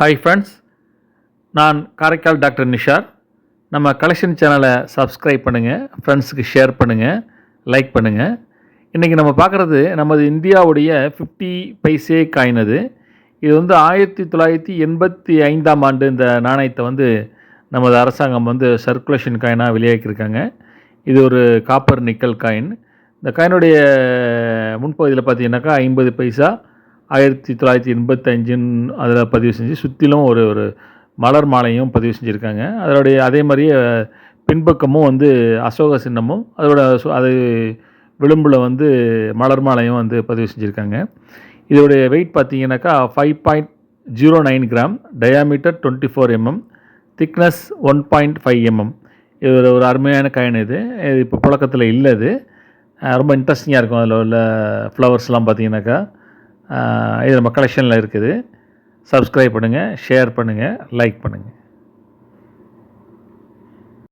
Hi friends, நான் Karaikal doctor Nishar. நம்ம collection சேனலை சப்ஸ்கிரைப் பண்ணுங்கள், ஃப்ரெண்ட்ஸுக்கு ஷேர் பண்ணுங்கள், லைக் பண்ணுங்கள். இன்றைக்கி நம்ம பார்க்குறது நமது இந்தியாவுடைய 50 பைசே காயின். இது 1985ஆம் ஆண்டு இந்த நாணயத்தை நமது அரசாங்கம் சர்க்குலேஷன் காயினாக வெளியாக்கியிருக்காங்க. இது ஒரு காப்பர் நிக்கல் காயின். இந்த காயினுடைய முன்பகுதியில் பார்த்தீங்கன்னாக்கா 50 பைசா 1985 அதில் பதிவு செஞ்சு சுற்றிலும் ஒரு மலர் மாலையும் பதிவு செஞ்சுருக்காங்க. அதே மாதிரியே பின்பக்கமும் அசோக சின்னமும் அது விளிம்பில் மலர் மாலையும் பதிவு செஞ்சுருக்காங்க. இதோடைய வெயிட் பார்த்தீங்கன்னாக்கா 5.09 gram, diameter 24 mm, thickness 1.5 mm. இது ஒரு அருமையான காயின். இது இப்போ புழக்கத்தில் இல்லை. இது ரொம்ப இன்ட்ரெஸ்டிங்காக இருக்கும். அதில் உள்ள ஃப்ளவர்ஸ்லாம் பார்த்தீங்கன்னாக்கா இது நம்ம கலெக்ஷனில் இருக்குது. சப்ஸ்கிரைப் பண்ணுங்கள், ஷேர் பண்ணுங்கள், லைக் பண்ணுங்கள்.